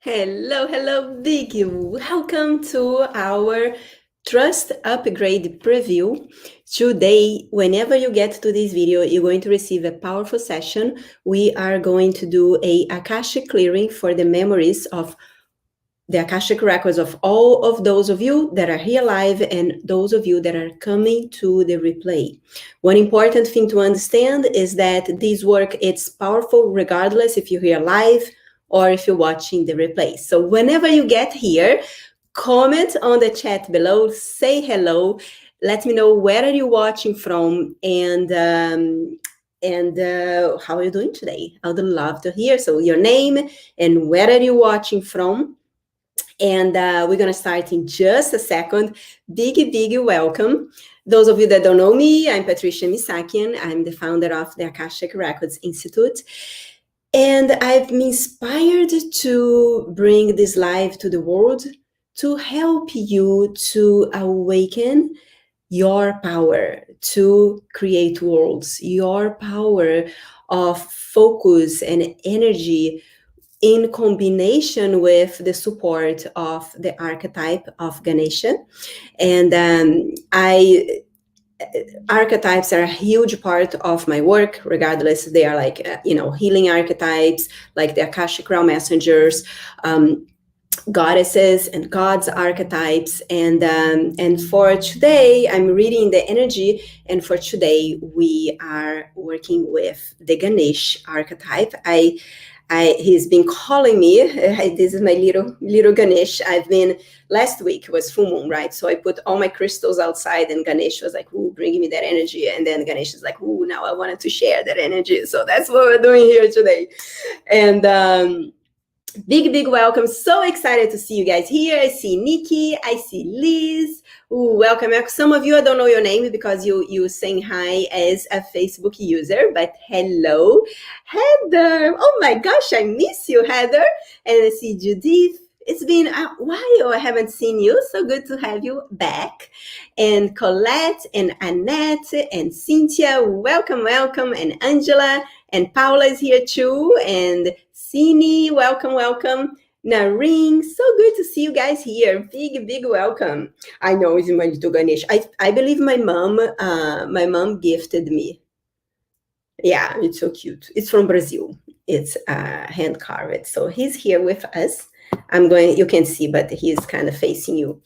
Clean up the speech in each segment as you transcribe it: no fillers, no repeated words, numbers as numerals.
Hello, Vicky. Welcome to our Trust Upgrade preview. Today, whenever you get to this video, you're going to receive a powerful session. We are going to do a Akashic Clearing for the memories of the Akashic records of all of those of you that are here live and those of you that are coming to the replay. One important thing to understand is that this work, it's powerful regardless if you're here live or if you're watching the replay. So whenever you get here, comment on the chat below, say hello, let me know where are you watching from and how are you doing today? I would love to hear. So your name and where are you watching from? And we're going to start in just a second. Big welcome. Those of you that don't know me, I'm Patricia Missakian. I'm the founder of the Akashic Records Institute. And I've been inspired to bring this live to the world to help you to awaken your power to create worlds, your power of focus and energy in combination with the support of the archetype of Ganesh. And archetypes are a huge part of my work, regardless. They are like, healing archetypes, like the Akashic Realm messengers, goddesses and gods archetypes. And for today, I'm reading the energy. And for today, we are working with the Ganesh archetype. He's been calling me. This is my little Ganesh. Last week was full moon, right? So I put all my crystals outside and Ganesh was like, ooh, bringing me that energy. And then Ganesh is like, ooh, now I wanted to share that energy. So that's what we're doing here today. And big welcome. So excited to see you guys here. I see Nikki, I see Liz. Ooh, welcome. Some of you, I don't know your name because you saying hi as a Facebook user, but hello, Heather. Oh my gosh, I miss you, Heather. And I see Judith. It's been a while I haven't seen you. So good to have you back. And Colette and Annette and Cynthia, welcome. And Angela and Paula is here too. And Sini, welcome. Nareen, so good to see you guys here. Big welcome. I know it's my little Ganesh. I believe my mom gifted me. Yeah, it's so cute. It's from Brazil. It's hand carved. So he's here with us. You can see, but he's kind of facing you.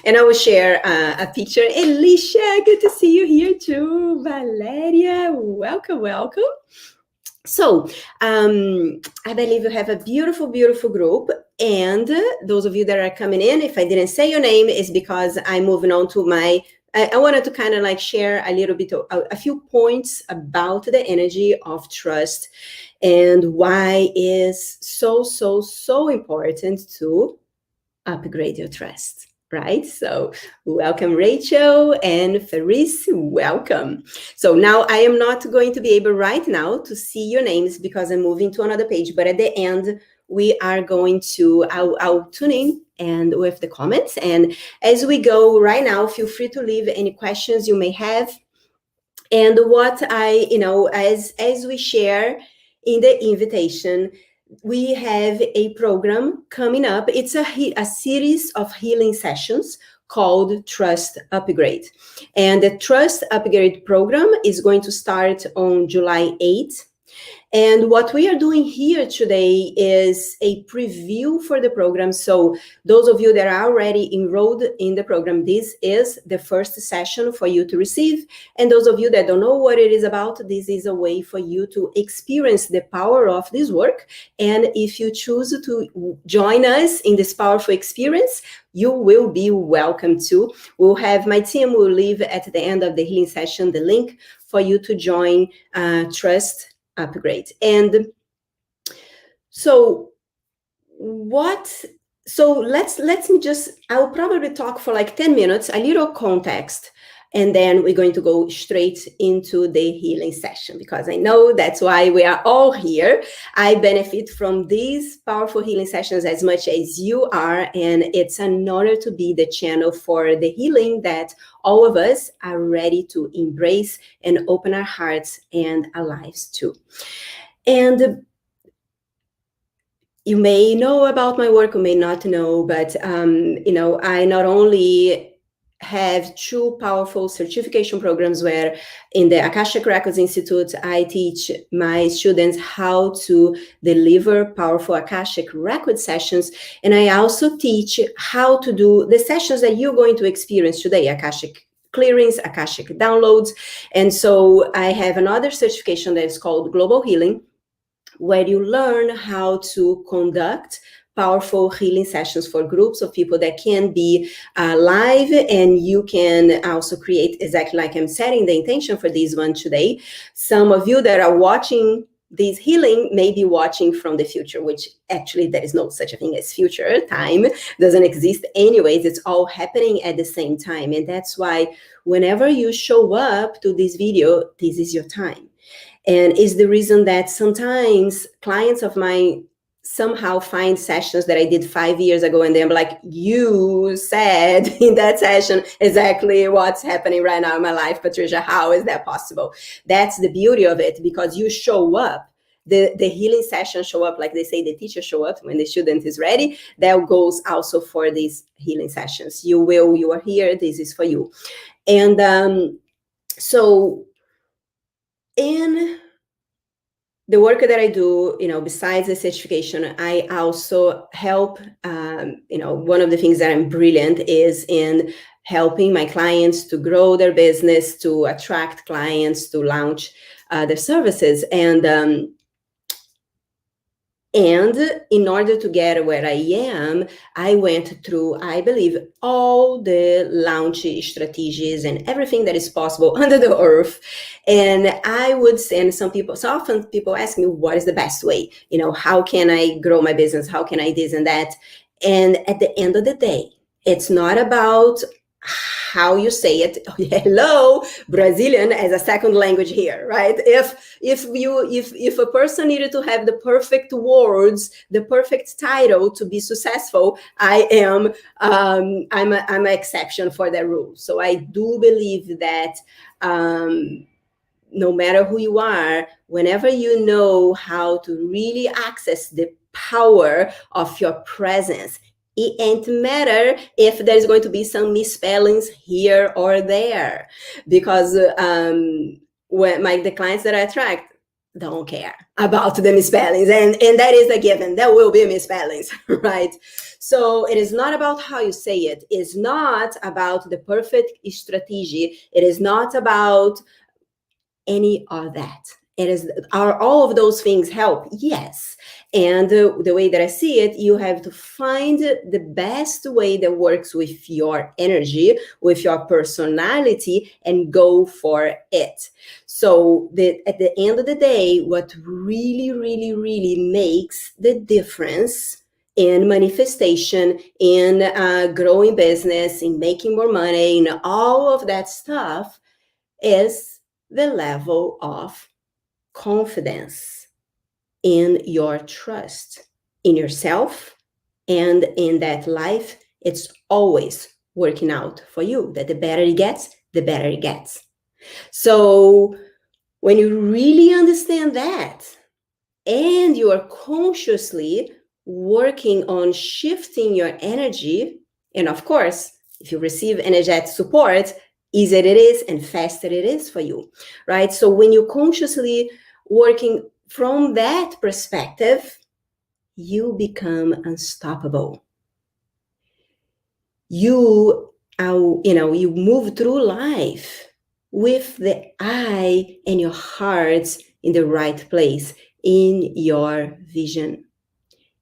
And I will share a picture. Alicia, good to see you here too. Valeria, welcome. So I believe you have a beautiful group. And those of you that are coming in, if I didn't say your name, is because I'm moving on to I wanted to kind of like share a little bit of a few points about the energy of trust and why is so important to upgrade your trust. Right? So welcome, Rachel and Faris, welcome. So now I am not going to be able right now to see your names because I'm moving to another page, but at the end, we are going to, I'll tune in and with the comments. And as we go right now, feel free to leave any questions you may have. And what as we share in the invitation, we have a program coming up. It's a series of healing sessions called Trust Upgrade. And the Trust Upgrade program is going to start on July 8th. And what we are doing here today is a preview for the program. So those of you that are already enrolled in the program, this is the first session for you to receive. And those of you that don't know what it is about, this is a way for you to experience the power of this work. And if you choose to join us in this powerful experience, you will be welcome to. We'll have my team will leave at the end of the healing session the link for you to join Trust Upgrade. And so let me just, I'll probably talk for like 10 minutes, a little context, and then we're going to go straight into the healing session because I know that's why we are all here. I benefit from these powerful healing sessions as much as you are, and it's an honor to be the channel for the healing that all of us are ready to embrace and open our hearts and our lives to. And you may know about my work, you may not know, but I not only have 2 powerful certification programs where in the Akashic Records Institute, I teach my students how to deliver powerful Akashic record sessions. And I also teach how to do the sessions that you're going to experience today, Akashic Clearings, Akashic downloads. And so I have another certification that is called Global Healing, where you learn how to conduct powerful healing sessions for groups of people that can be live, and you can also create, exactly like I'm setting the intention for this one today. Some of you that are watching this healing may be watching from the future, which actually there is no such a thing as future. Time doesn't exist anyways. It's all happening at the same time. And that's why whenever you show up to this video, this is your time. And is the reason that sometimes clients of mine somehow find sessions that I did 5 years ago, and they're like, you said in that session exactly what's happening right now in my life, Patricia. How is that possible? That's the beauty of it, because you show up. The healing sessions show up, like they say, the teacher show up when the student is ready. That goes also for these healing sessions. You are here, this is for you. And so in the work that I do, besides the certification, I also help, one of the things that I'm brilliant is in helping my clients to grow their business, to attract clients, to launch their services. And in order to get where I am, I went through, I believe, all the launch strategies and everything that is possible under the earth. And I would say, and so often people ask me, what is the best way? How can I grow my business? How can I this and that? And at the end of the day, it's not about how you say it. Hello, Brazilian as a second language here, right? If a person needed to have the perfect words, the perfect title to be successful, I'm an exception for that rule. So I do believe that no matter who you are, whenever you know how to really access the power of your presence, it ain't matter if there's going to be some misspellings here or there, because when the clients that I attract don't care about the misspellings, and that is a given. There will be misspellings, right? So it is not about how you say it. It's not about the perfect strategy. It is not about any of that. Are all of those things help? Yes. And the way that I see it, you have to find the best way that works with your energy, with your personality, and go for it. So at the end of the day, what really, really, really makes the difference in manifestation, in growing business, in making more money, in all of that stuff, is the level of confidence in your trust in yourself and in that life. It's always working out for you, that the better it gets, the better it gets. So when you really understand that, and you are consciously working on shifting your energy, and of course, if you receive energetic support, easier it is and faster it is for you, right? So when you're consciously working from that perspective, you become unstoppable. You move through life with the eye and your heart in the right place, in your vision.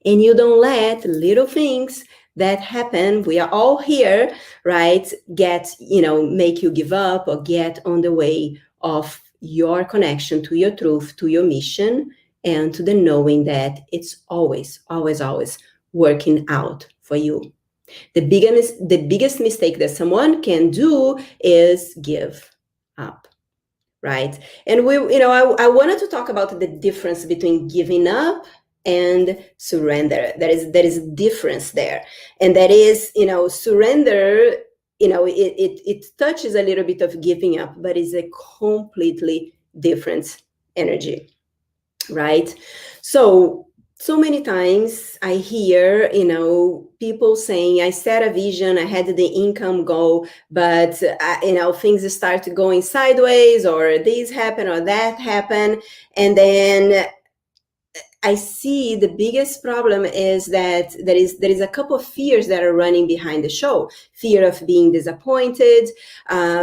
And you don't let little things that happen, we are all here, right, make you give up or get on the way of your connection to your truth, to your mission, and to the knowing that it's always, always, always working out for you. The biggest mistake that someone can do is give up, right? And I wanted to talk about the difference between giving up and surrender. There is a difference there, and that is, surrender. It touches a little bit of giving up, but it's a completely different energy, right? So so many times I hear, people saying, I set a vision, I had the income goal, but, things start going sideways, or this happen or that happen. And then I see the biggest problem is that there is a couple of fears that are running behind the show. Fear of being disappointed,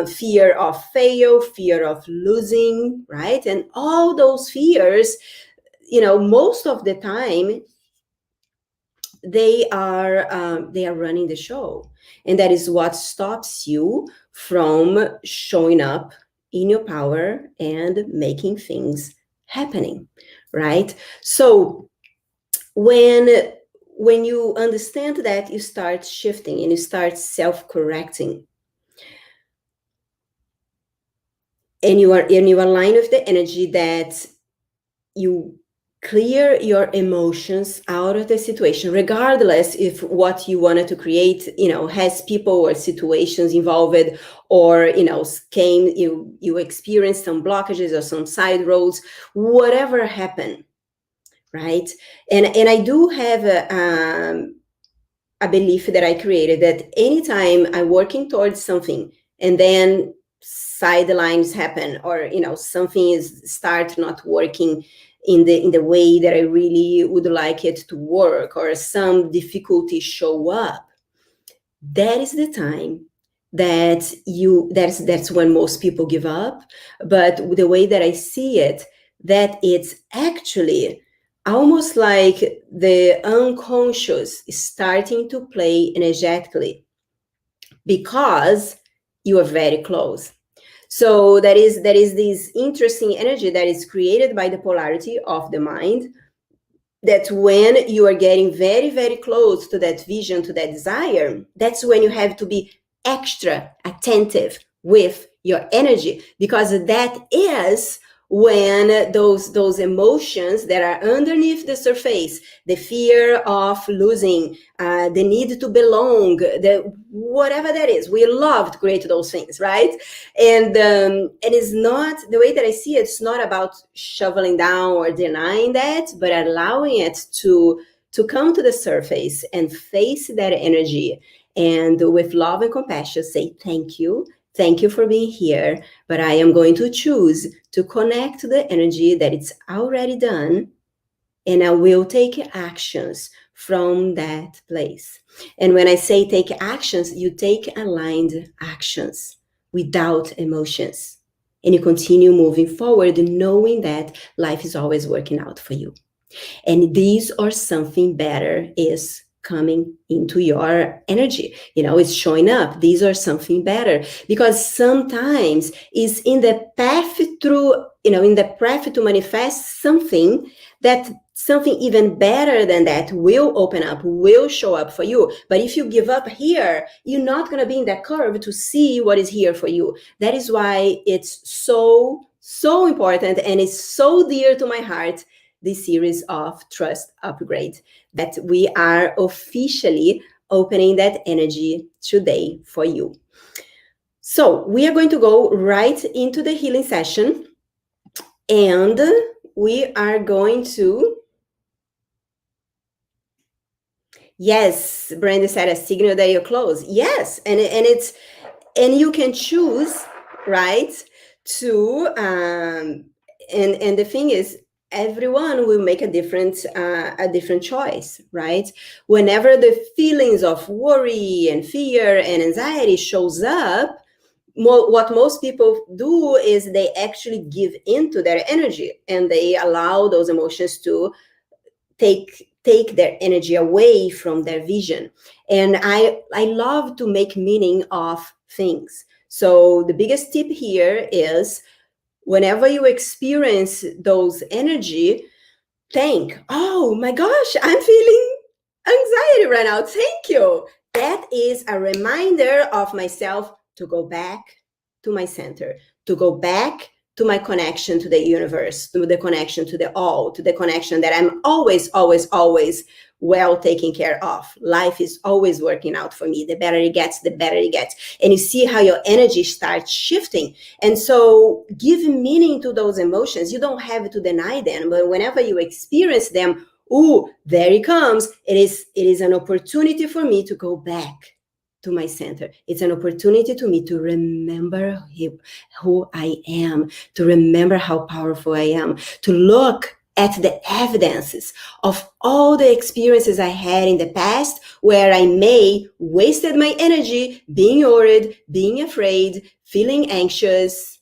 fear of fail, fear of losing, right? And all those fears, most of the time, they are running the show, and that is what stops you from showing up in your power and making things happening, right? So when you understand that, you start shifting and you start self-correcting, and you align with the energy that you clear your emotions out of the situation, regardless if what you wanted to create, has people or situations involved, or, you experienced some blockages or some side roads, whatever happened, right? And I do have a belief that I created, that anytime I'm working towards something and then sidelines happen, or something is start not working in the way that I really would like it to work, or some difficulties show up, that is the time that's when most people give up. But the way that I see it, that it's actually almost like the unconscious is starting to play energetically, because you are very close. So there is this interesting energy that is created by the polarity of the mind, that when you are getting very, very close to that vision, to that desire, that's when you have to be extra attentive with your energy, because that is when those emotions that are underneath the surface, the fear of losing, the need to belong, the whatever that is, we love to create those things, right? And it's not, the way that I see it, it's not about shoveling down or denying that, but allowing it to come to the surface and face that energy, and with love and compassion say, thank you for being here, but I am going to choose to connect to the energy that it's already done, and I will take actions from that place. And when I say take actions, you take aligned actions without emotions, and you continue moving forward, knowing that life is always working out for you. And these or something better is coming into your energy, it's showing up. These are something better, because sometimes it's in the path through, in the path to manifest something, that something even better than that will open up, will show up for you. But if you give up here, you're not going to be in that curve to see what is here for you. That is why it's so important, and it's so dear to my heart, this series of Trust Upgrade, that we are officially opening that energy today for you. So we are going to go right into the healing session, and we are going to, yes, Brenda said a signal that you're close. Yes, and you can choose, right, to and the thing is, everyone will make a different choice, right? Whenever the feelings of worry and fear and anxiety shows up, what most people do is they actually give into their energy, and they allow those emotions to take their energy away from their vision. And I love to make meaning of things. So the biggest tip here is, whenever you experience those energy, think, oh my gosh, I'm feeling anxiety right now. Thank you. That is a reminder of myself to go back to my center, to go back to my connection to the universe, to the connection to the all, to the connection that I'm always, always, always well taken care of. Life is always working out for me. The better it gets, the better it gets. And you see how your energy starts shifting. And so give meaning to those emotions. You don't have to deny them, but whenever you experience them, Ooh, there it comes. It is an opportunity for me to go back to my center. It's an opportunity to me to remember who I am, to remember how powerful I am, to look at the evidences of all the experiences I had in the past where I may wasted my energy being worried, being afraid, feeling anxious.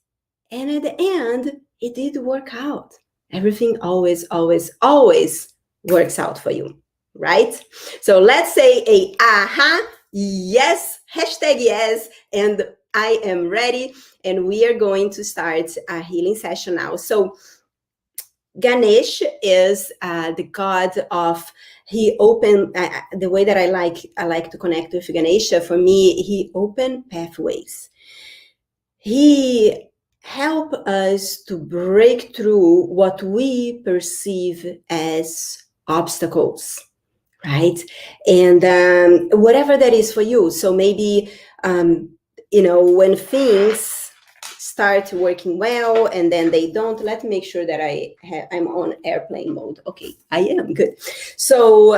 And at the end, it did work out. Everything always, always, always works out for you, right? So let's say a aha, yes, hashtag yes, and I am ready. And we are going to start a healing session now. So Ganesh is the god of, he opened, the way that I like to connect with Ganesha, for me, he opened pathways. He help us to break through what we perceive as obstacles, right? And whatever that is for you. So maybe, when things start working well and then they don't, let's make sure that I'm on airplane mode. Okay, I am good. So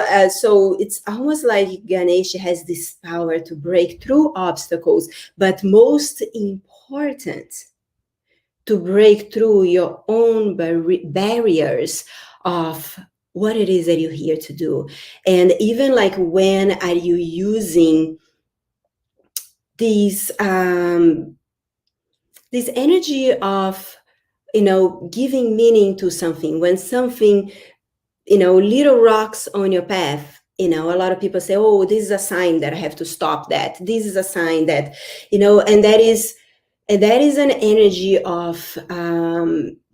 it's almost like Ganesh has this power to break through obstacles, but most important, to break through your own barriers of what it is that you're here to do. And even like, when are you using these this energy of giving meaning to something, when something, little rocks on your path, a lot of people say, oh, this is a sign that I have to stop that, this is a sign that, and that is an energy of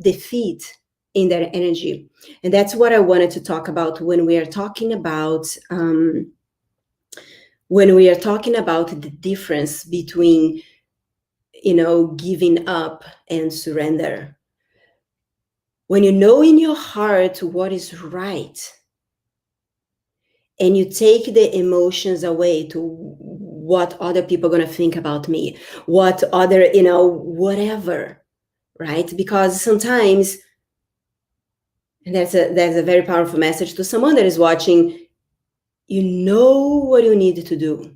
defeat in that energy. And that's what I wanted to talk about when we are talking about the difference between giving up and surrender. When you know in your heart what is right, and you take the emotions away to what other people are going to think about me, what other, whatever, right? Because sometimes, and that's a very powerful message to someone that is watching, you know what you need to do.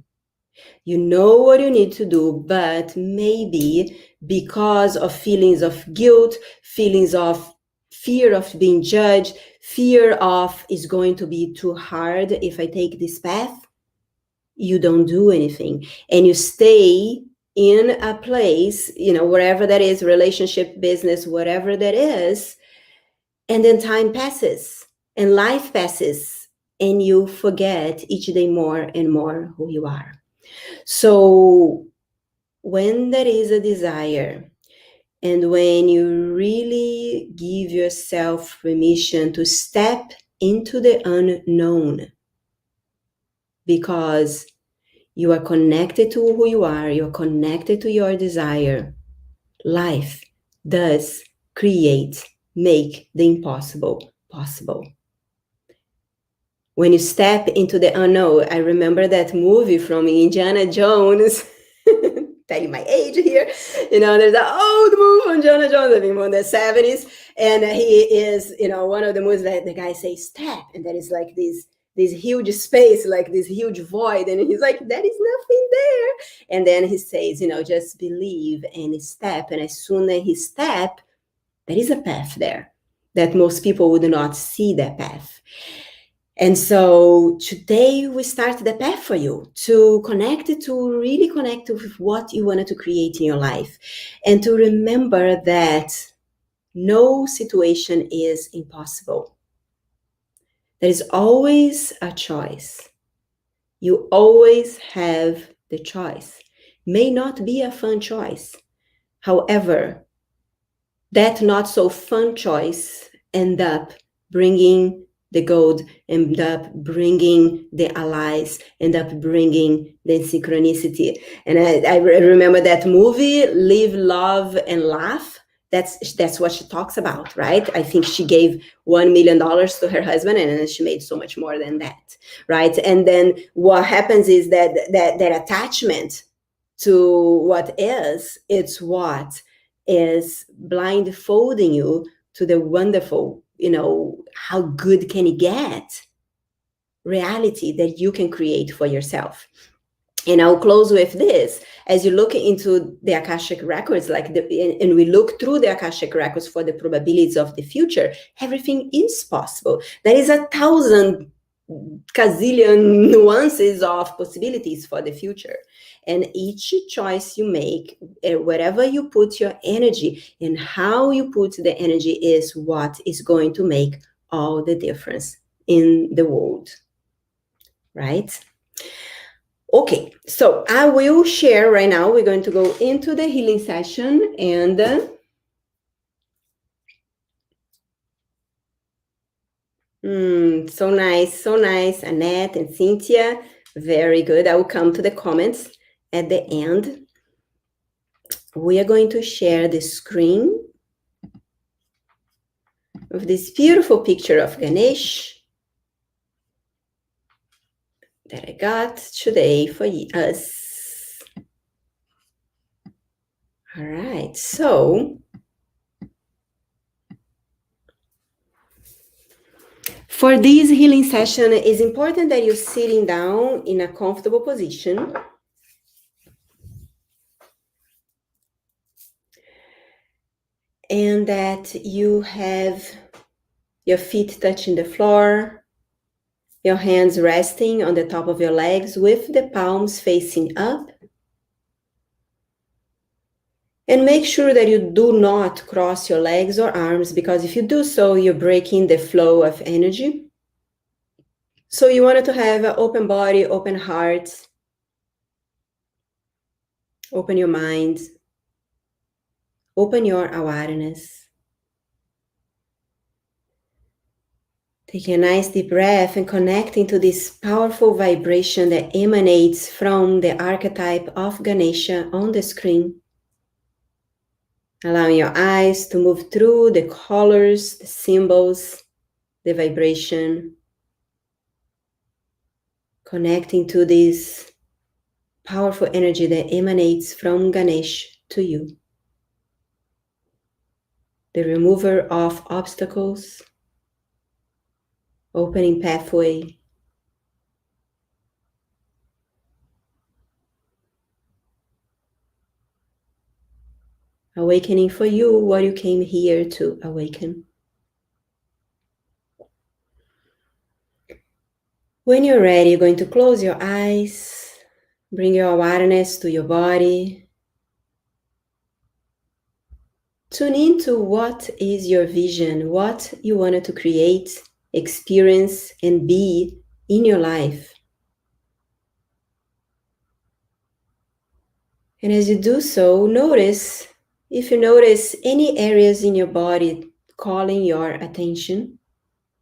You know what you need to do, but maybe because of feelings of guilt, feelings of fear of being judged, fear of it's going to be too hard if I take this path, you don't do anything. And you stay in a place, wherever that is, relationship, business, whatever that is, and then time passes and life passes, and you forget each day more and more who you are. So when there is a desire, and when you really give yourself permission to step into the unknown, because you are connected to who you are, you're connected to your desire, life does make the impossible possible. When you step into the unknown, I remember that movie from Indiana Jones. Tell you my age here. There's an old movie from Indiana Jones, I mean, from the 70s. And he is, one of the movies that the guy says, step. And there is like this huge space, like this huge void. And he's like, there is nothing there. And then he says, just believe and step. And as soon as he step, there is a path there that most people would not see that path. And so today we start the path for you to really connect with what you wanted to create in your life, and to remember that no situation is impossible. There is always a choice. You always have the choice. May not be a fun choice. However, that not so fun choice end up bringing the gold, end up bringing the allies, end up bringing the synchronicity. And I remember that movie, Live, Love, and Laugh. That's what she talks about, right? I think she gave $1 million to her husband, and then she made so much more than that, right? And then what happens is that attachment to what is, it's what is blindfolding you to the wonderful how good can it get reality that you can create for yourself. And I'll close with this. As you look into the Akashic records, and we look through the Akashic records for the probabilities of the future, everything is possible. There is 1,000 gazillion nuances of possibilities for the future. And each choice you make, wherever you put your energy and how you put the energy is what is going to make all the difference in the world, right? Okay, so I will share right now. We're going to go into the healing session, and so nice, Annette and Cynthia. Very good. I will come to the comments at the end. We are going to share the screen of this beautiful picture of Ganesh that I got today for us. All right, so for this healing session, it's important that you're sitting down in a comfortable position. And that you have your feet touching the floor, your hands resting on the top of your legs with the palms facing up. And make sure that you do not cross your legs or arms, because if you do so, you're breaking the flow of energy. So you wanted to have an open body, open heart, open your mind, open your awareness. Taking a nice deep breath and connecting to this powerful vibration that emanates from the archetype of Ganesha on the screen. Allowing your eyes to move through the colors, the symbols, the vibration. Connecting to this powerful energy that emanates from Ganesh to you. The remover of obstacles, opening pathway. Awakening for you what you came here to awaken. When you're ready, you're going to close your eyes, bring your awareness to your body. Tune into what is your vision, what you wanted to create, experience, and be in your life. And as you do so, notice if you notice any areas in your body calling your attention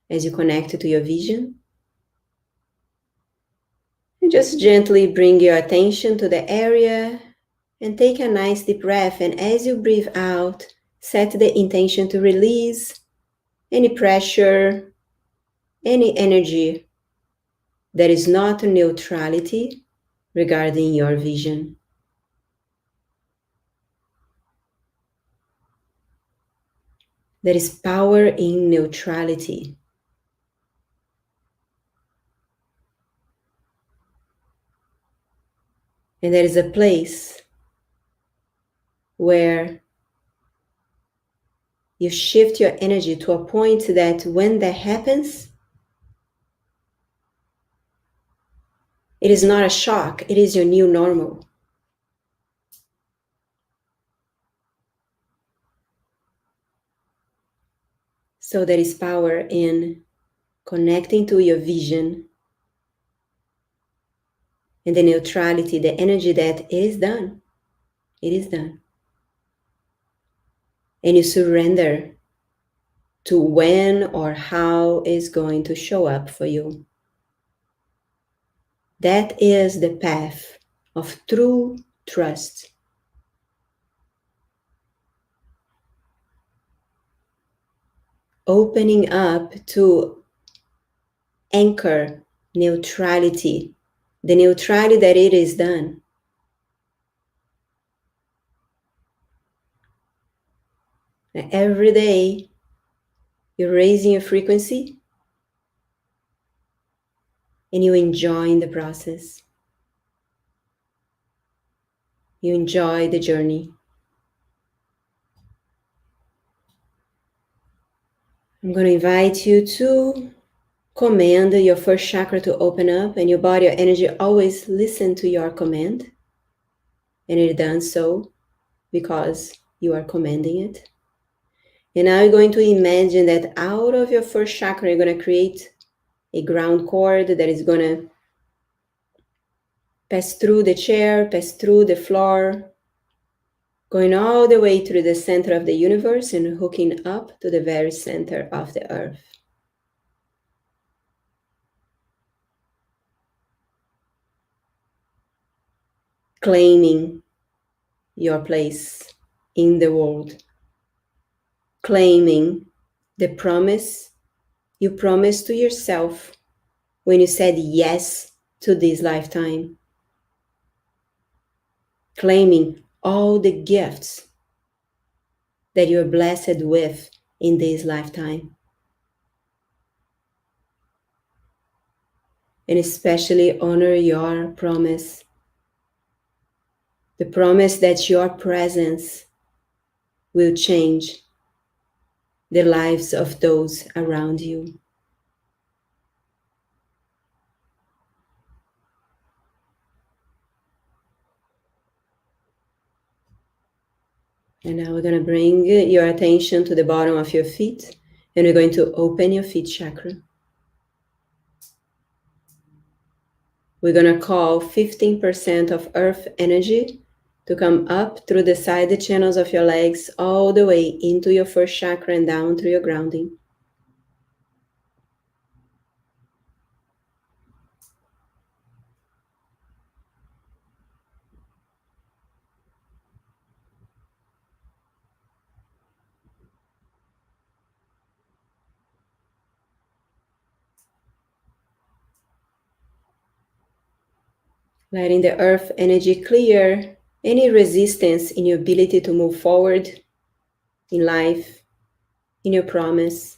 as you connect to your vision. And just gently bring your attention to the area and take a nice deep breath. And as you breathe out, set the intention to release any pressure, any energy that is not neutrality regarding your vision. There is power in neutrality. And there is a place where you shift your energy to a point that when that happens, it is not a shock, it is your new normal. So there is power in connecting to your vision and the neutrality, the energy that it is done. It is done. And you surrender to when or how is going to show up for you. That is the path of true trust. Opening up to anchor neutrality, the neutrality that it is done. And every day You're raising your frequency and you enjoying the process. You enjoy the journey. I'm going to invite you to command your first chakra to open up, and your body or energy always listen to your command. And it does so because you are commanding it. And now you're going to imagine that out of your first chakra, you're going to create a ground cord that is going to pass through the chair, pass through the floor, going all the way through the center of the universe and hooking up to the very center of the earth. Claiming your place in the world. Claiming the promise you promised to yourself when you said yes to this lifetime. Claiming all the gifts that you are blessed with in this lifetime. And especially honor your promise. The promise that your presence will change the lives of those around you. And now we're going to bring your attention to the bottom of your feet, and we're going to open your feet chakra. We're going to call 15% of earth energy to come up through the side channels of your legs all the way into your first chakra and down through your grounding. Letting the earth energy clear any resistance in your ability to move forward in life, in your promise,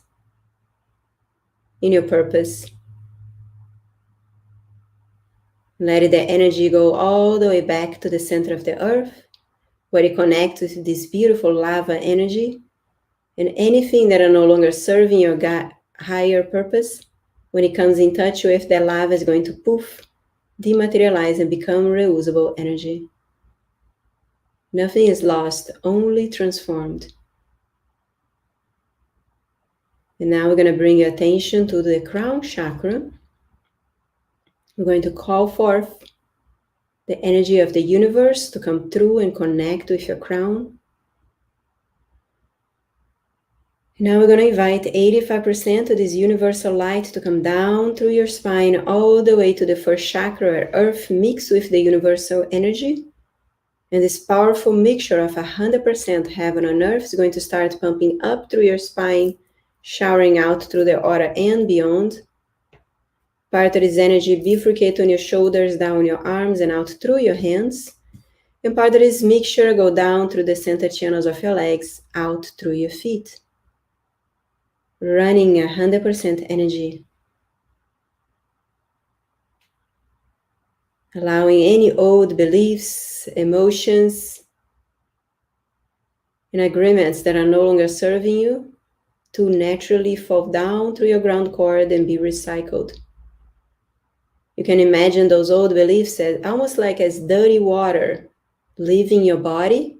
in your purpose. Let the energy go all the way back to the center of the earth, where it connects with this beautiful lava energy, and anything that are no longer serving your higher purpose, when it comes in touch with the lava, is going to poof, dematerialize, and become reusable energy. Nothing is lost, only transformed. And now we're going to bring your attention to the crown chakra. We're going to call forth the energy of the universe to come through and connect with your crown. Now we're going to invite 85% of this universal light to come down through your spine all the way to the first chakra, where earth mixes with the universal energy. And this powerful mixture of 100% heaven on earth is going to start pumping up through your spine, showering out through the aura and beyond. Part of this energy bifurcate on your shoulders, down your arms, and out through your hands. And part of this mixture go down through the center channels of your legs, out through your feet. Running 100% energy. Allowing any old beliefs, emotions, and agreements that are no longer serving you to naturally fall down through your ground cord and be recycled. You can imagine those old beliefs as almost like as dirty water leaving your body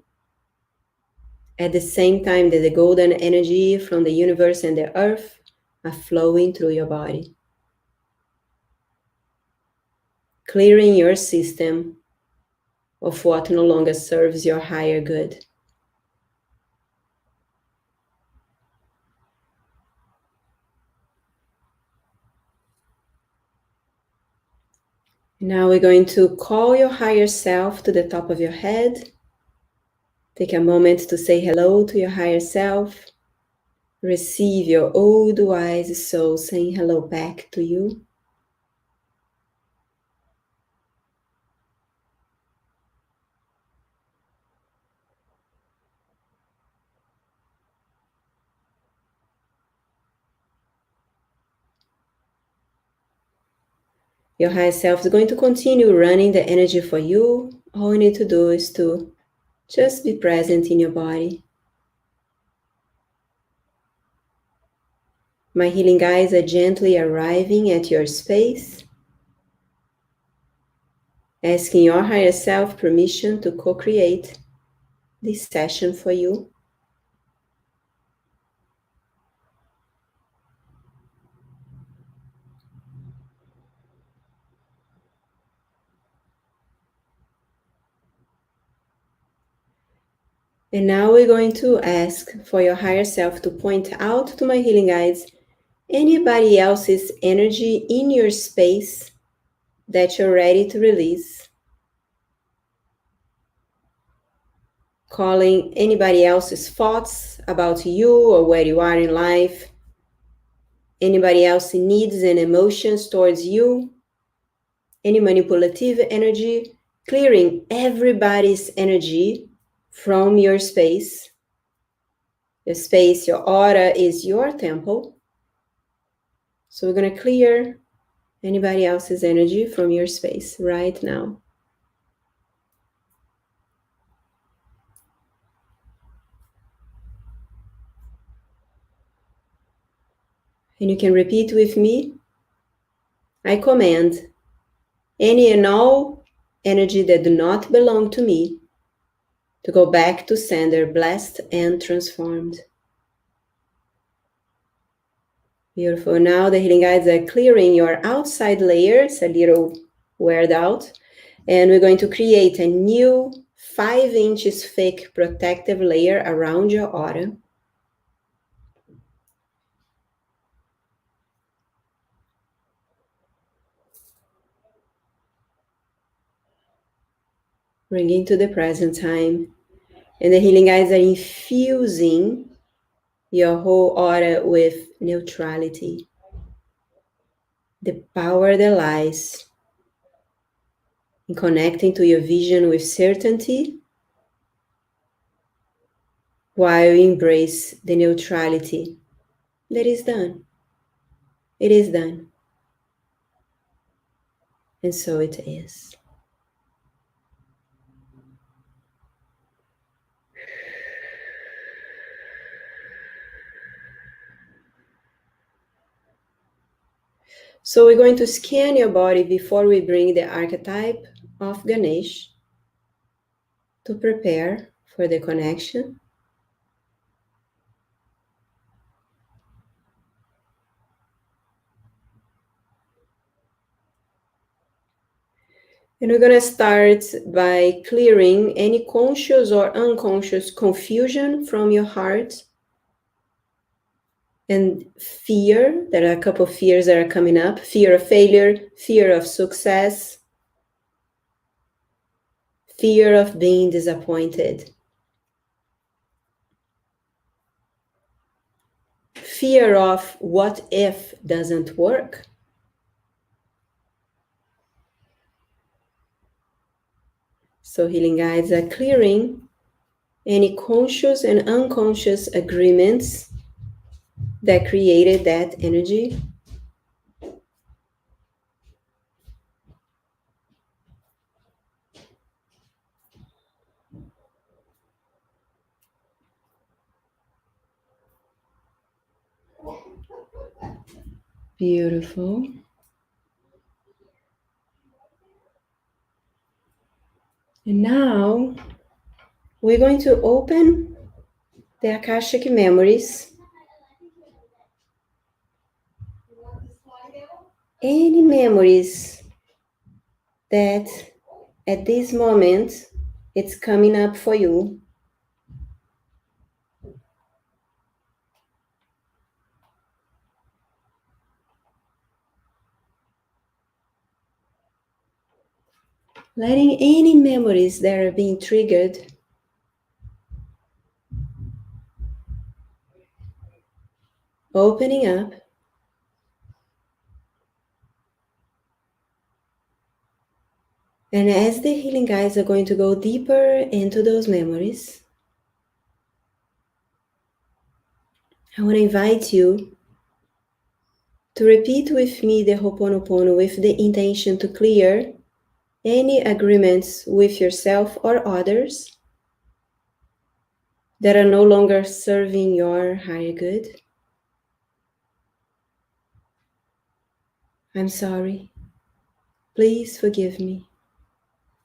at the same time that the golden energy from the universe and the earth are flowing through your body. Clearing your system of what no longer serves your higher good. Now we're going to call your higher self to the top of your head. Take a moment to say hello to your higher self. Receive your old wise soul saying hello back to you. Your higher self is going to continue running the energy for you. All you need to do is to just be present in your body. My healing guides are gently arriving at your space, asking your higher self permission to co-create this session for you. And now we're going to ask for your higher self to point out to my healing guides anybody else's energy in your space that you're ready to release. Calling anybody else's thoughts about you or where you are in life, anybody else's needs and emotions towards you, any manipulative energy, clearing everybody's energy from your space. Your space, your aura is your temple. So we're going to clear anybody else's energy from your space right now. And you can repeat with me. I command any and all energy that do not belong to me to go back to sender, blessed and transformed. Beautiful. Now the healing guides are clearing your outside layer. It's a little weared out. And we're going to create a new 5 inches thick protective layer around your aura. Bringing to the present time. And the healing guides are infusing your whole aura with neutrality. The power that lies in connecting to your vision with certainty while you embrace the neutrality that is done. It is done. And so it is. So we're going to scan your body before we bring the archetype of Ganesh to prepare for the connection. And we're going to start by clearing any conscious or unconscious confusion from your heart and fear. There are a couple of fears that are coming up. Fear of failure, fear of success, fear of being disappointed, fear of what if doesn't work. So healing guides are clearing any conscious and unconscious agreements that created that energy. Beautiful. And now we're going to open the Akashic memories. Any memories that at this moment it's coming up for you. Letting any memories that are being triggered opening up. And as the healing guides are going to go deeper into those memories, I want to invite you to repeat with me the Ho'oponopono with the intention to clear any agreements with yourself or others that are no longer serving your higher good. I'm sorry. Please forgive me.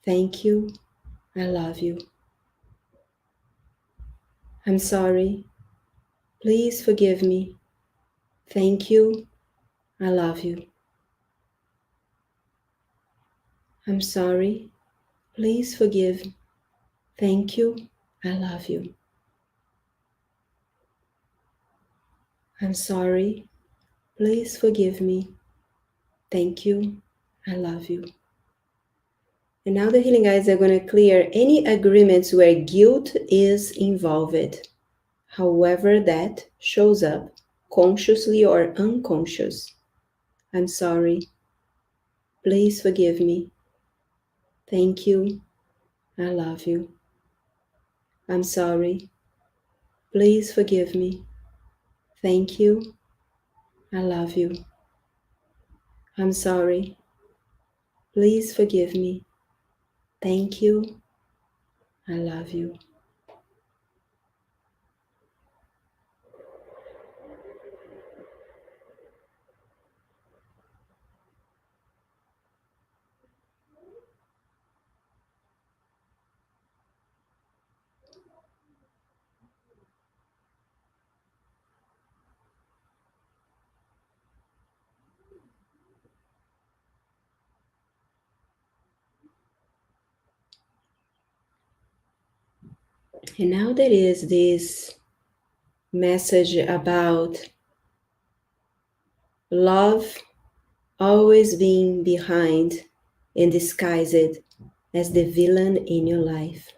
Thank you. I love you. I'm sorry. Please forgive me. Thank you. I love you. I'm sorry. Please forgive. Thank you. I love you. I'm sorry. Please forgive me. Thank you. I love you. And now the healing guides are going to clear any agreements where guilt is involved, however that shows up, consciously or unconscious. I'm sorry. Please forgive me. Thank you. I love you. I'm sorry. Please forgive me. Thank you. I love you. I'm sorry. Please forgive me. Thank you. I love you. And now there is this message about love always being behind and disguised as the villain in your life.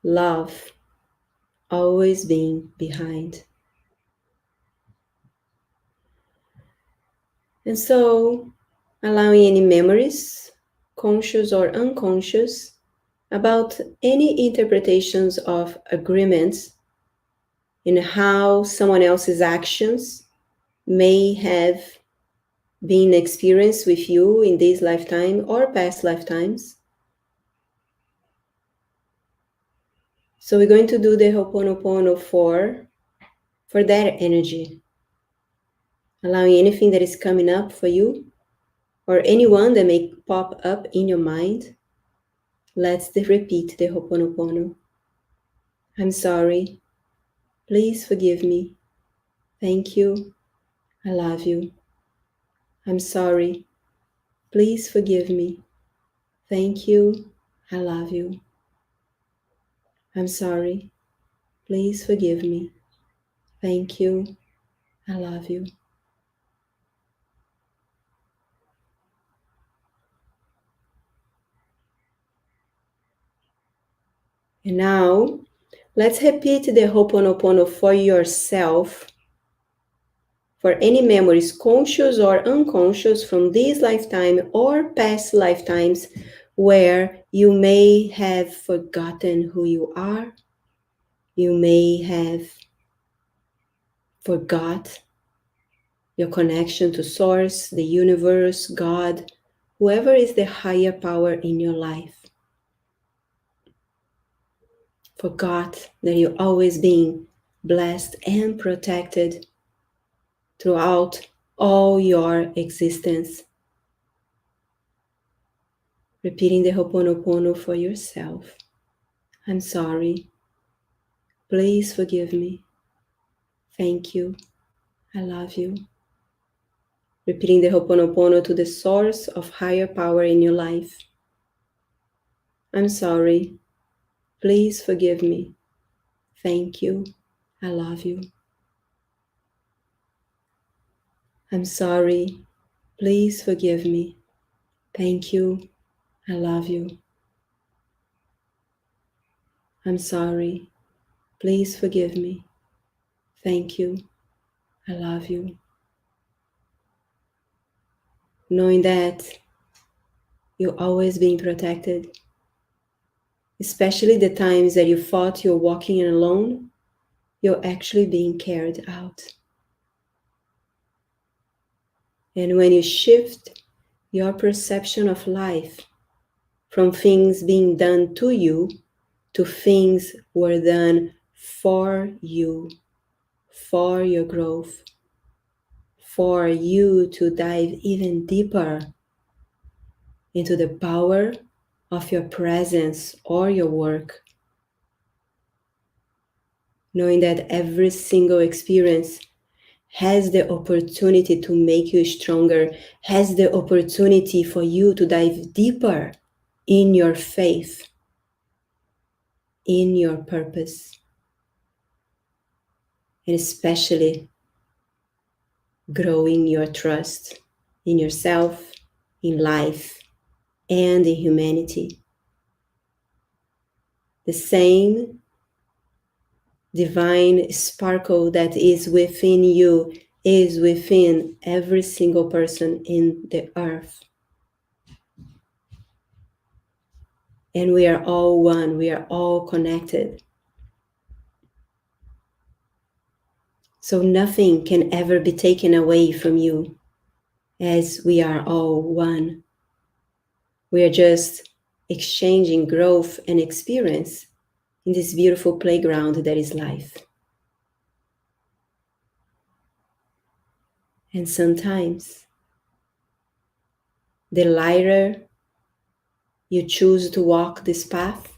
Love always being behind. And so, allowing any memories, conscious or unconscious, about any interpretations of agreements in how someone else's actions may have been experienced with you in this lifetime or past lifetimes. So we're going to do the Ho'oponopono for that energy, allowing anything that is coming up for you or anyone that may pop up in your mind. Let's repeat the Ho'oponopono. I'm sorry. Please forgive me. Thank you. I love you. I'm sorry. Please forgive me. Thank you. I love you. I'm sorry. Please forgive me. Thank you. I love you. And now, let's repeat the Ho'oponopono for yourself, for any memories, conscious or unconscious, from this lifetime or past lifetimes, where you may have forgotten who you are. You may have forgot your connection to Source, the universe, God, whoever is the higher power in your life. Forgot that you're always being blessed and protected throughout all your existence. Repeating the Ho'oponopono for yourself. I'm sorry. Please forgive me. Thank you. I love you. Repeating the Ho'oponopono to the source of higher power in your life. I'm sorry. Please forgive me. Thank you. I love you. I'm sorry. Please forgive me. Thank you. I love you. I'm sorry. Please forgive me. Thank you. I love you. Knowing that you're always being protected, especially the times that you thought you're walking alone, you're actually being carried out. And when you shift your perception of life from things being done to you to things were done for you, for your growth, for you to dive even deeper into the power of your presence or your work, knowing that every single experience has the opportunity to make you stronger, has the opportunity for you to dive deeper in your faith, in your purpose, and especially growing your trust in yourself, in life, and in humanity. The same divine sparkle that is within you is within every single person in the earth. And we are all one, we are all connected. So nothing can ever be taken away from you, as we are all one. We are just exchanging growth and experience in this beautiful playground that is life. And sometimes, the lighter you choose to walk this path,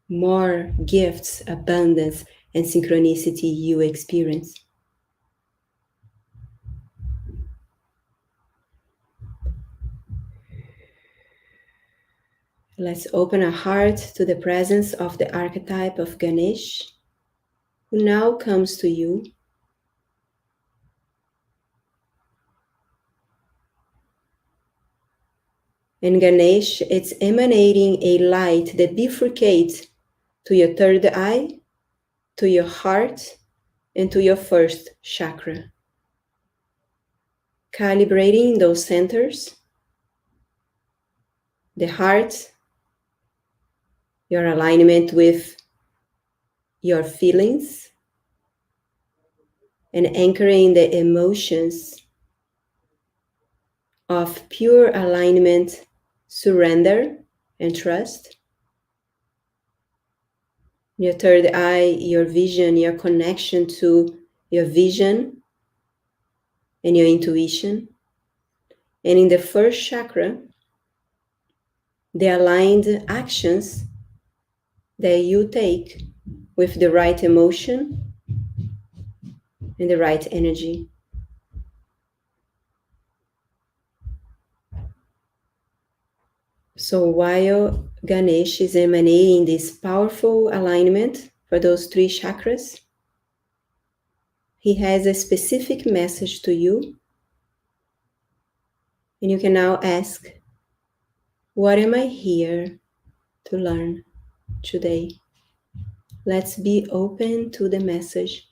more gifts, abundance, and synchronicity you experience. Let's open our heart to the presence of the archetype of Ganesh, who now comes to you. And Ganesh, it's emanating a light that bifurcates to your third eye, to your heart, and to your first chakra. Calibrating those centers, the heart, your alignment with your feelings, and anchoring the emotions of pure alignment, surrender, and trust. Your third eye, your vision, your connection to your vision and your intuition. And in the first chakra, the aligned actions that you take with the right emotion and the right energy. So while Ganesh is emanating this powerful alignment for those three chakras, he has a specific message to you. And you can now ask, what am I here to learn today? Let's be open to the message.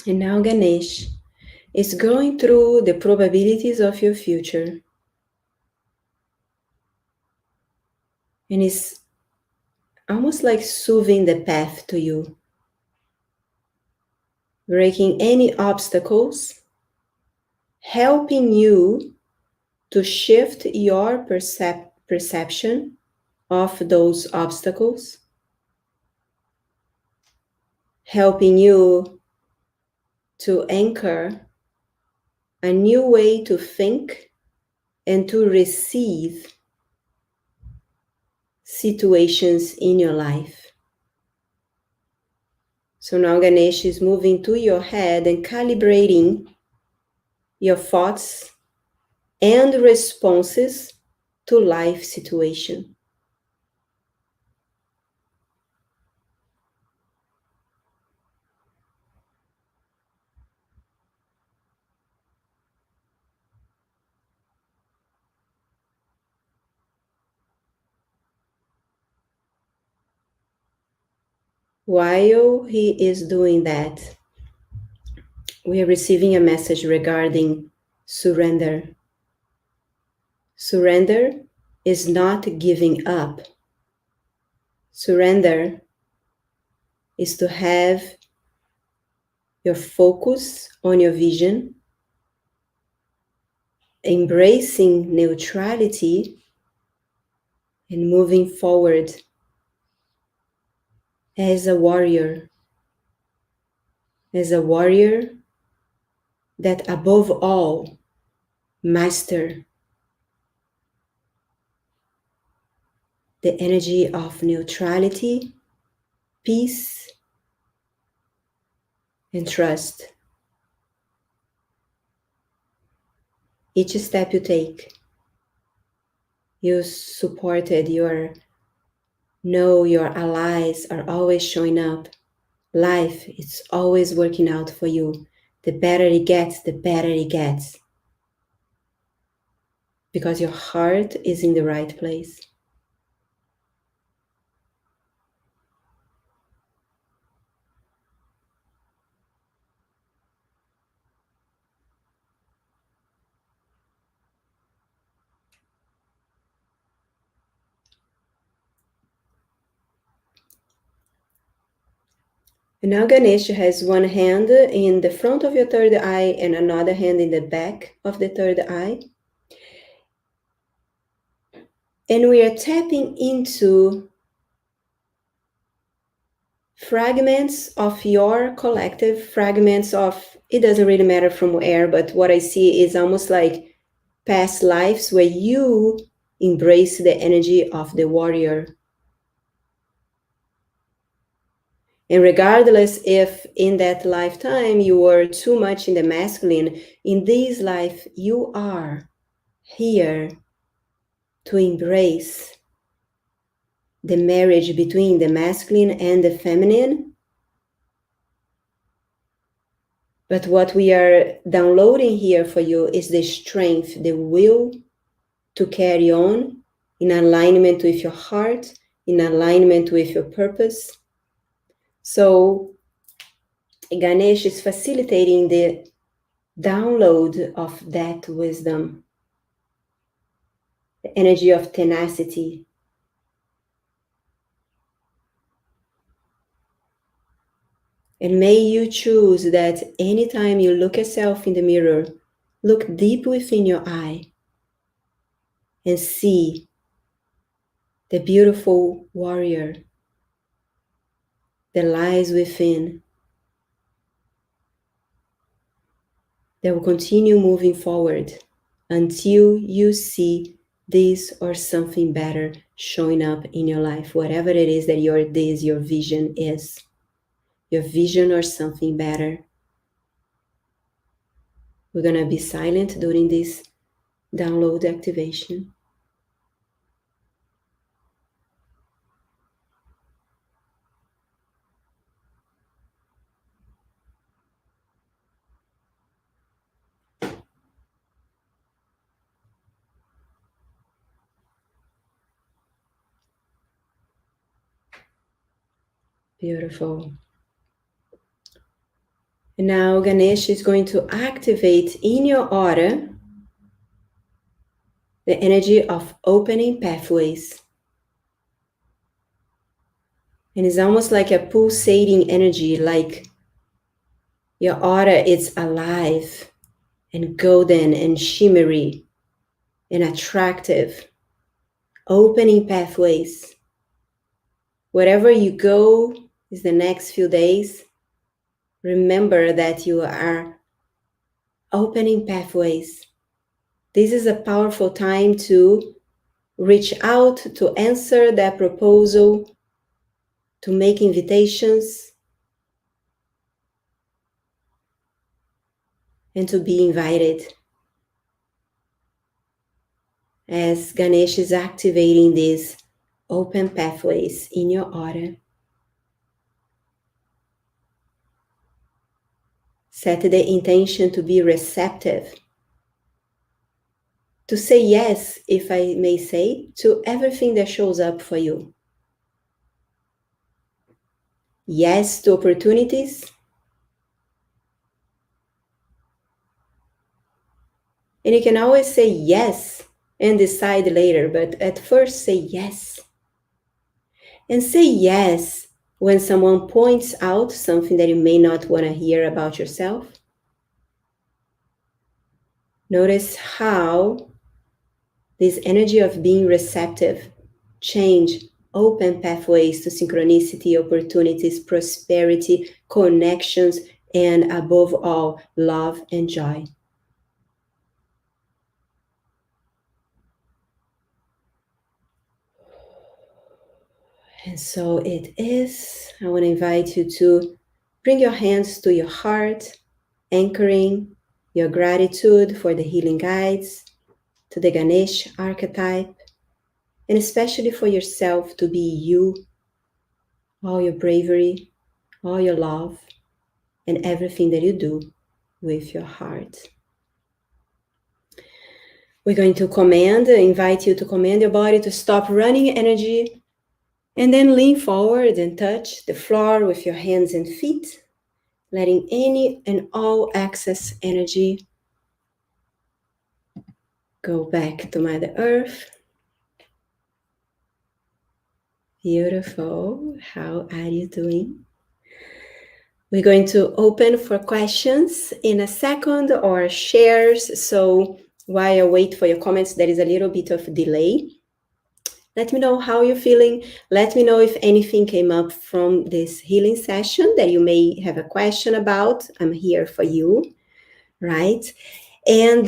And now Ganesh is going through the probabilities of your future and is almost like soothing the path to you, breaking any obstacles, helping you to shift your perception of those obstacles, helping you to anchor a new way to think and to receive situations in your life. So now Ganesh is moving to your head and calibrating your thoughts and responses to life situation. While he is doing that, we are receiving a message regarding surrender. Surrender is not giving up. Surrender is to have your focus on your vision, embracing neutrality, and moving forward as a warrior that above all master the energy of neutrality, peace, and trust. Each step you take, you supported, your allies are always showing up. Life is always working out for you. The better it gets, the better it gets. Because your heart is in the right place. And now Ganesh has one hand in the front of your third eye and another hand in the back of the third eye. And we are tapping into fragments of your collective, fragments of, it doesn't really matter from where, but what I see is almost like past lives where you embrace the energy of the warrior. And regardless if in that lifetime you were too much in the masculine, in this life you are here to embrace the marriage between the masculine and the feminine. But what we are downloading here for you is the strength, the will to carry on in alignment with your heart, in alignment with your purpose. So Ganesh is facilitating the download of that wisdom, the energy of tenacity. And may you choose that anytime you look yourself in the mirror, look deep within your eye and see the beautiful warrior that lies within, that will continue moving forward until you see this or something better showing up in your life, whatever it is that your vision is, your vision or something better. We're going to be silent during this download activation. Beautiful. And now Ganesh is going to activate in your aura the energy of opening pathways. And it's almost like a pulsating energy, like your aura is alive and golden and shimmery and attractive, opening pathways. Wherever you go is the next few days, remember that you are opening pathways. This is a powerful time to reach out, to answer that proposal, to make invitations, and to be invited. As Ganesh is activating these open pathways in your aura, set the intention to be receptive, to say yes, if I may say, to everything that shows up for you. Yes to opportunities, and you can always say yes and decide later, but at first say yes. And say yes when someone points out something that you may not want to hear about yourself. Notice how this energy of being receptive change open pathways to synchronicity, opportunities, prosperity, connections, and above all, love and joy. And so it is. I want to invite you to bring your hands to your heart, anchoring your gratitude for the healing guides, to the Ganesh archetype, and especially for yourself to be you, all your bravery, all your love, and everything that you do with your heart. We're going to invite you to command your body to stop running energy, and then lean forward and touch the floor with your hands and feet, letting any and all excess energy go back to Mother Earth. Beautiful. How are you doing? We're going to open for questions in a second or shares. So while I wait for your comments, there is a little bit of delay. Let me know how you're feeling. Let me know if anything came up from this healing session that you may have a question about. I'm here for you, right? And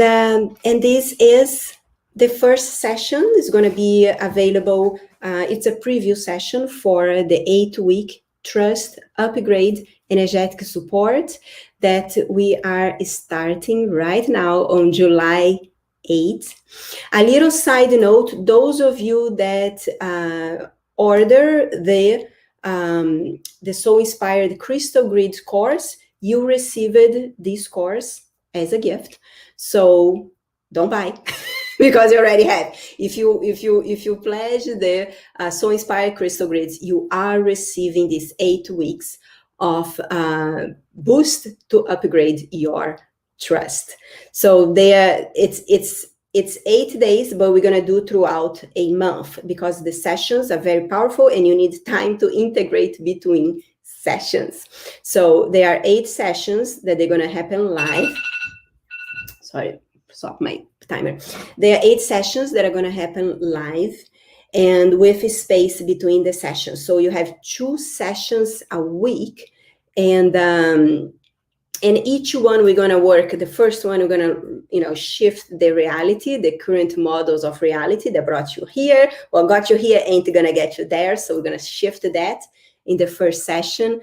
this is the first session. Is going to be available. It's a preview session for the 8-week Trust Upgrade Energetic Support that we are starting right now on July 8th. A little side note, those of you that order the Soul Inspired Crystal Grid course, you received this course as a gift. So don't buy because you already have. If you pledge the Soul Inspired Crystal Grids, you are receiving these 8 weeks of boost to upgrade your trust. So it's 8 days, but we're going to do throughout a month because the sessions are very powerful and you need time to integrate between sessions. So there are 8 sessions that they're going to happen live. Sorry, stop my timer. There are 8 sessions that are going to happen live and with a space between the sessions. So you have 2 sessions a week, and each one we're going to work. The first one, we're going to, shift the reality, the current models of reality that brought you here. What got you here ain't going to get you there. So we're going to shift that in the first session.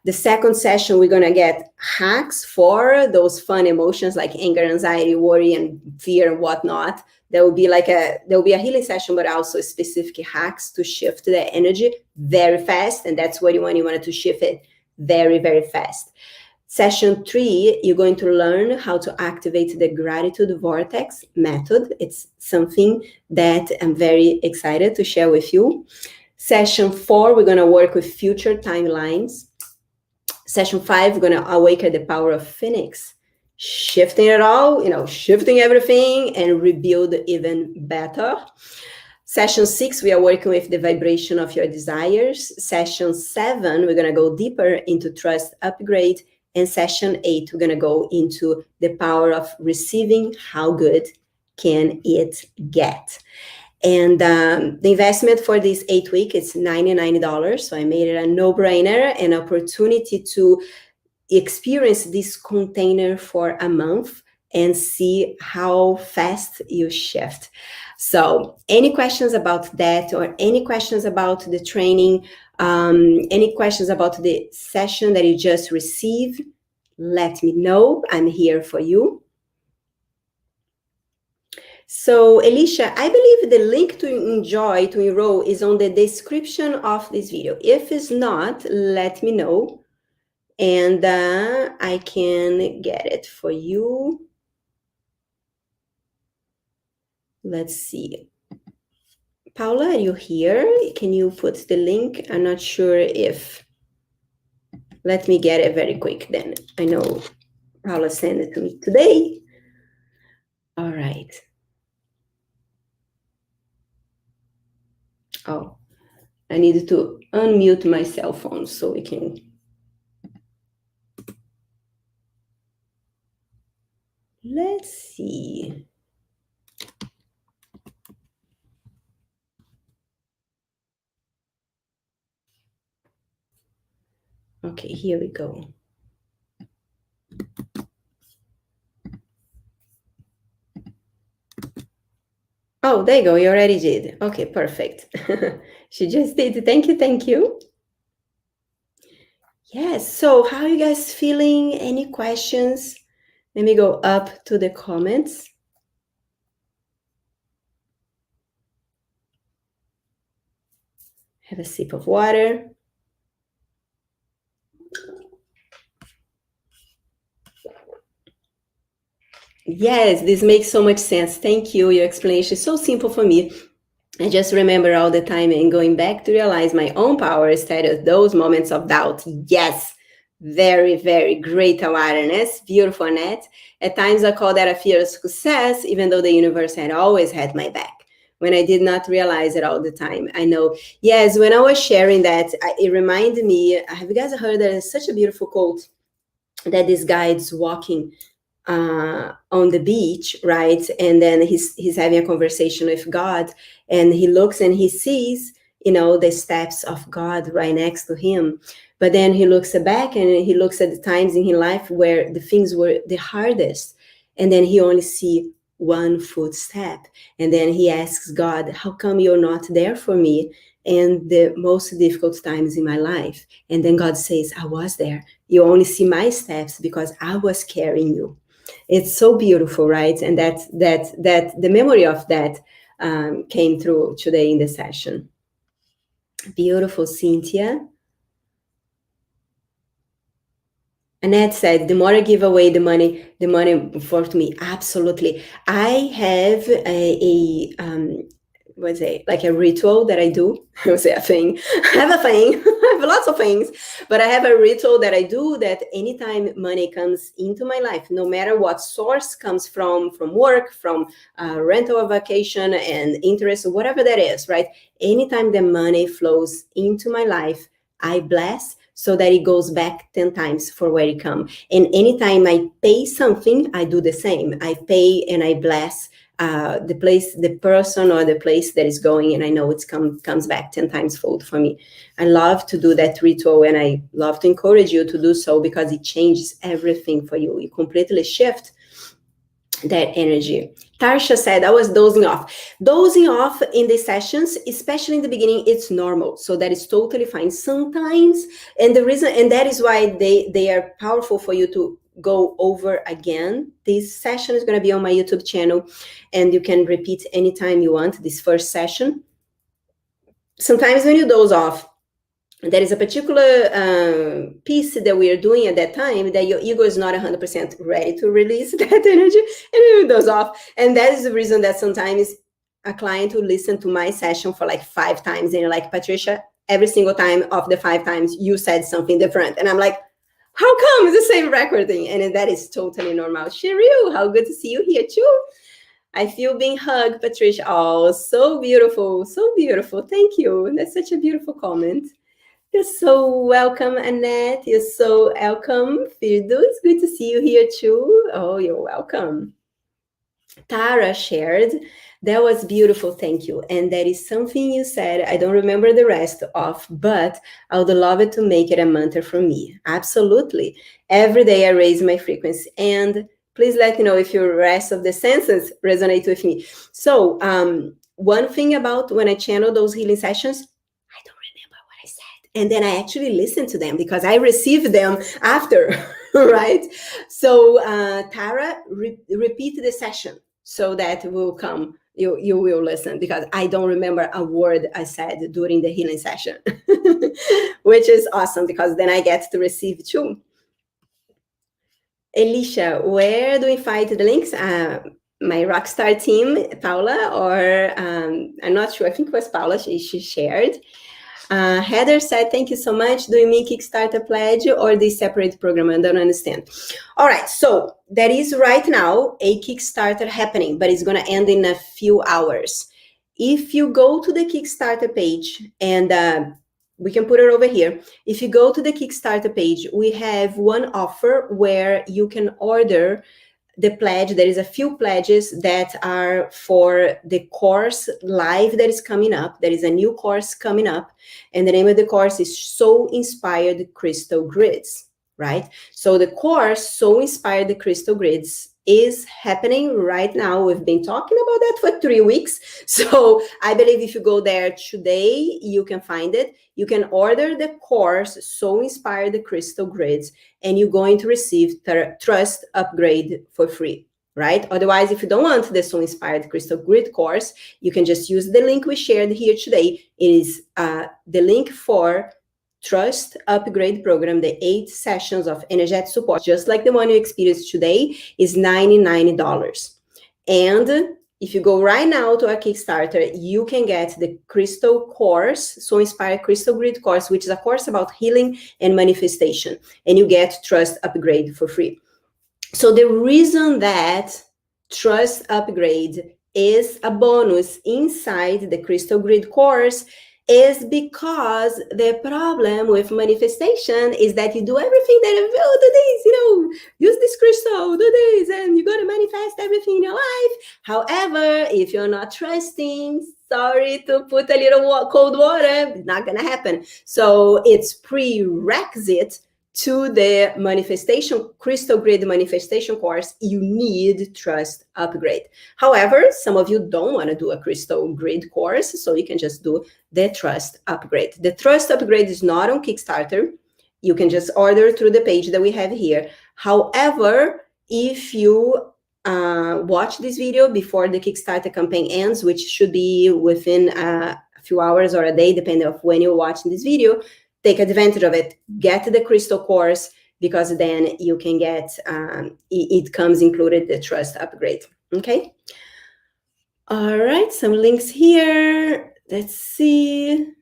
The second session, we're going to get hacks for those fun emotions like anger, anxiety, worry, and fear and whatnot. There will be a healing session, but also specific hacks to shift the energy very fast. And that's what you want. You want to shift it very, very fast. Session 3, you're going to learn how to activate the gratitude vortex method. It's something that I'm very excited to share with you. Session 4, we're going to work with future timelines. Session 5, we're going to awaken the power of Phoenix, shifting it all, shifting everything and rebuild even better. Session 6, we are working with the vibration of your desires. Session 7, we're going to go deeper into trust upgrade. And session 8, we're going to go into the power of receiving how good can it get? And the investment for this 8 week is $99. So I made it a no-brainer, an opportunity to experience this container for a month and see how fast you shift. So any questions about that, or any questions about the training, any questions about the session that you just received, let me know. I'm here for you. So Alicia, I believe the link to enroll is on the description of this video. If it's not, let me know and I can get it for you. Let's see. Paula, are you here? Can you put the link? I'm not sure if, let me get it very quick then. I know Paula sent it to me today. All right. Oh, I needed to unmute my cell phone so we can. Let's see. Okay, here we go. Oh, there you go. You already did. Okay, perfect. She just did. Thank you. Thank you. Yes. So how are you guys feeling? Any questions? Let me go up to the comments. Have a sip of water. Yes, this makes so much sense. Thank you. Your explanation is so simple for me. I just remember all the time and going back to realize my own power instead of those moments of doubt. Yes, very, very great awareness. Beautiful, Annette. At times I call that a fear of success, even though the universe had always had my back. When I did not realize it all the time. I know, yes, when I was sharing that, it reminded me, have you guys heard that it's such a beautiful quote that this guide's walking on the beach, right? And then he's having a conversation with God, and he looks and he sees, the steps of God right next to him. But then he looks back and he looks at the times in his life where the things were the hardest, and then he only see one footstep. And then he asks God, how come you're not there for me in the most difficult times in my life? And then God says, I was there. You only see my steps because I was carrying you. It's so beautiful, right? And that the memory of that came through today in the session. Beautiful, Cynthia. Annette said, the more I give away the money for me. Absolutely. I have like a ritual that I do. I would say a thing. I have a thing. I have lots of things, but I have a ritual that I do that anytime money comes into my life, no matter what source comes from work, from rental or vacation and interest, whatever that is, right? Anytime the money flows into my life, I bless so that it goes back 10 times for where it come. And anytime I pay something, I do the same. I pay and I bless the person or the place that is going, and I know it comes back 10 times fold for me. I love to do that ritual, and I love to encourage you to do so because it changes everything for you. You completely shift that energy. Tarsha said, I was dozing off. Dozing off in the sessions, especially in the beginning, it's normal. So that is totally fine. Sometimes, and that is why they are powerful for you to go over again. This session is going to be on my YouTube channel, and you can repeat anytime you want this first session. Sometimes when you doze off, there is a particular piece that we are doing at that time that your ego is not 100% ready to release that energy, and it goes off. And that is the reason that sometimes a client will listen to my session for like 5 times, and you're like, Patricia, every single time of the 5 times you said something different. And I'm like, how come? It's the same recording. And that is totally normal. Cheryl, how good to see you here too. I feel being hugged, Patricia. Oh, so beautiful. So beautiful. Thank you. That's such a beautiful comment. You're so welcome, Annette. You're so welcome. Firdo, it's good to see you here too. Oh, you're welcome. Tara shared, that was beautiful, thank you. And that is something you said, I don't remember the rest of, but I would love it to make it a mantra for me. Absolutely. Every day I raise my frequency. And please let me know if your rest of the senses resonate with me. So one thing about when I channel those healing sessions, I don't remember what I said. And then I actually listen to them because I received them after, right? So Tara, repeat the session so that will come, you will listen, because I don't remember a word I said during the healing session, which is awesome because then I get to receive too. Elisha, where do we find the links? My Rockstar team, Paula, or I'm not sure, I think it was Paula, she shared. Heather said, thank you so much. Do you mean Kickstarter pledge or the separate program? I don't understand. All right, so there is right now a Kickstarter happening, but it's going to end in a few hours. If you go to the Kickstarter page, and we can put it over here. If you go to the Kickstarter page, we have one offer where you can order the pledge. There is a few pledges that are for the course live that is coming up. There is a new course coming up, and the name of the course is Soul Inspired Crystal Grids, right? So the course Soul Inspired Crystal Grids is happening right now. We've been talking about that for 3 weeks. So I believe if you go there today, you can find it. You can order the course Soul Inspired Crystal Grids, and you're going to receive trust upgrade for free, right? Otherwise, if you don't want the Soul Inspired Crystal Grid course, you can just use the link we shared here today. It is the link for Trust Upgrade Program, the 8 sessions of energetic support, just like the one you experienced today, is $99. And if you go right now to our Kickstarter, you can get the Crystal course, Soul Inspired Crystal Grid course, which is a course about healing and manifestation, and you get Trust Upgrade for free. So the reason that Trust Upgrade is a bonus inside the Crystal Grid course is because the problem with manifestation is that you do everything that, oh, do this, use this crystal, do this, and you're going to manifest everything in your life. However, if you're not trusting, sorry to put a little cold water, it's not going to happen. So it's prerequisite to the manifestation, Crystal Grid manifestation course, you need Trust Upgrade. However, some of you don't want to do a Crystal Grid course, so you can just do the Trust Upgrade. The Trust Upgrade is not on Kickstarter. You can just order through the page that we have here. However, if you watch this video before the Kickstarter campaign ends, which should be within a few hours or a day, depending on when you're watching this video, take advantage of it. Get the Crystal course, because then you can get, it comes included the Trust Upgrade, okay? All right, some links here. Let's see.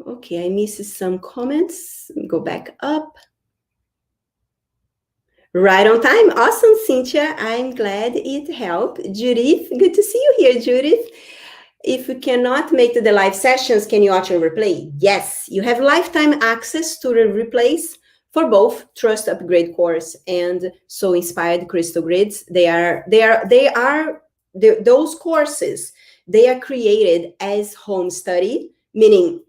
Okay, I missed some comments. Go back up. Right on time. Awesome, Cynthia. I'm glad it helped. Judith, good to see you here, Judith. If you cannot make the live sessions, can you watch and replay? Yes, you have lifetime access to the replays for both Trust Upgrade course and Soul Inspired Crystal Grids. Those courses, they are created as home study, meaning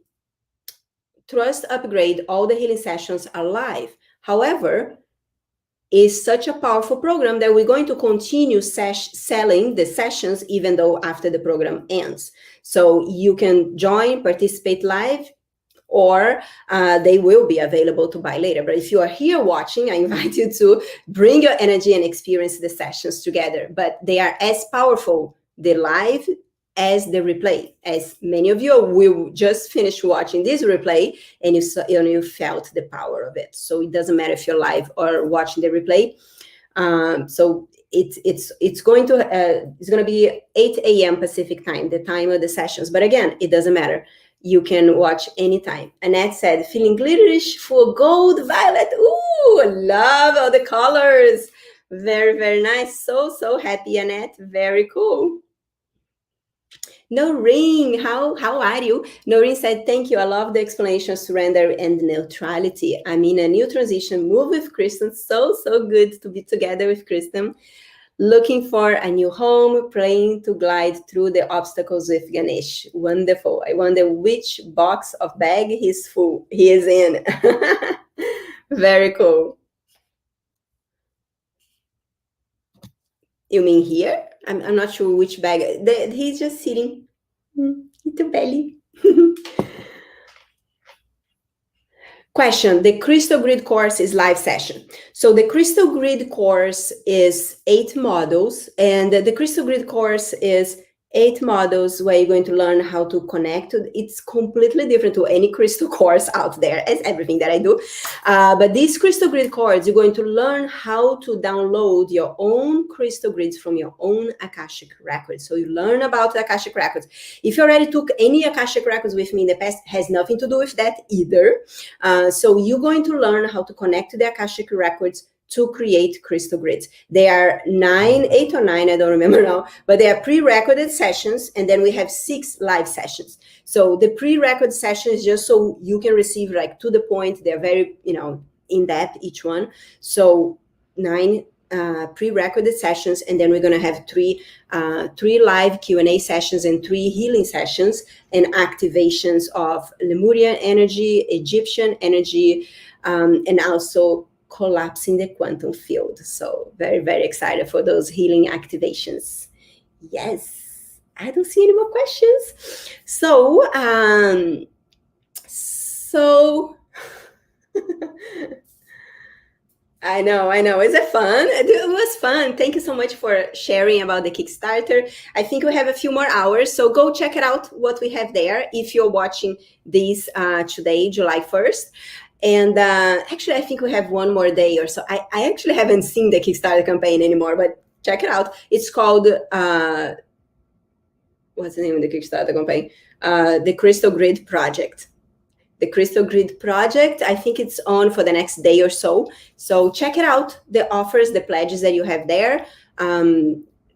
Trust Upgrade, all the healing sessions are live. However, is such a powerful program that we're going to continue selling the sessions even though after the program ends. So you can join, participate live, or they will be available to buy later. But if you are here watching, I invite you to bring your energy and experience the sessions together. But they are as powerful, the live, as the replay. As many of you will just finish watching this replay and you felt the power of it. So it doesn't matter if you're live or watching the replay. So it's going to be 8 a.m. Pacific time, the time of the sessions. But again, it doesn't matter. You can watch anytime. Annette said, feeling glitterish, full gold, violet. Ooh, love all the colors. Very, very nice. So happy, Annette. Very cool. Noreen, how are you? Noreen said, thank you. I love the explanation, surrender and neutrality. I'm in a new transition, move with Kristen. So good to be together with Kristen. Looking for a new home, praying to glide through the obstacles with Ganesh. Wonderful. I wonder which box of bag he is in. Very cool. You mean here? I'm not sure which bag. He's just sitting. Little belly. Question, the Crystal Grid course is live session. So the Crystal Grid course is 8 modules, and the Crystal Grid course is 8 modules where you're going to learn how to connect. It's completely different to any crystal course out there, as everything that I do. But this Crystal Grid course, you're going to learn how to download your own crystal grids from your own Akashic records. So you learn about the Akashic records. If you already took any Akashic records with me in the past, has nothing to do with that either. So you're going to learn how to connect to the Akashic records to create crystal grids. They are 8 or 9, I don't remember now, but they are pre-recorded sessions, and then we have 6 live sessions. So the pre-recorded sessions, just so you can receive like to the point, they're very, in depth, each one. So 9 pre-recorded sessions, and then we're going to have 3 live Q&A sessions and 3 healing sessions and activations of Lemurian energy, Egyptian energy, and also collapsing the quantum field. So very, very excited for those healing activations. Yes, I don't see any more questions. So I know. Is it fun? It was fun. Thank you so much for sharing about the Kickstarter. I think we have a few more hours, so go check it out, what we have there, if you're watching this today, July 1st. And actually, I think we have one more day or so. I actually haven't seen the Kickstarter campaign anymore, but check it out. It's called, what's the name of the Kickstarter campaign? The Crystal Grid Project. The Crystal Grid Project, I think it's on for the next day or so. So check it out, the offers, the pledges that you have there.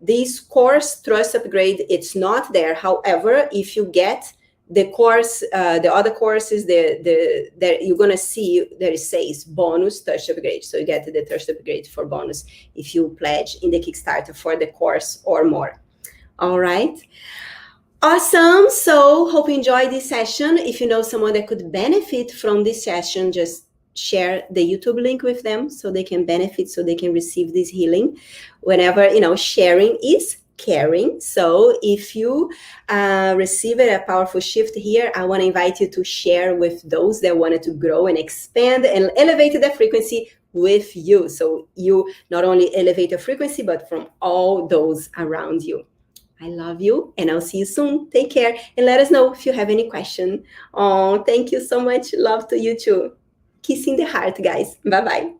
This course, Trust Upgrade, it's not there. However, if you get the course, the other courses, that you're gonna see that it says bonus Trust Upgrade. So you get the Trust Upgrade for bonus if you pledge in the Kickstarter for the course or more. All right. Awesome. So hope you enjoyed this session. If you know someone that could benefit from this session, just share the YouTube link with them so they can benefit, so they can receive this healing. Whenever, sharing is caring. So if you receive a powerful shift here, I want to invite you to share with those that wanted to grow and expand and elevate the frequency with you. So you not only elevate your frequency, but from all those around you. I love you, and I'll see you soon. Take care, and let us know if you have any question. Oh, thank you so much. Love to you too. Kissing the heart, guys. Bye-bye.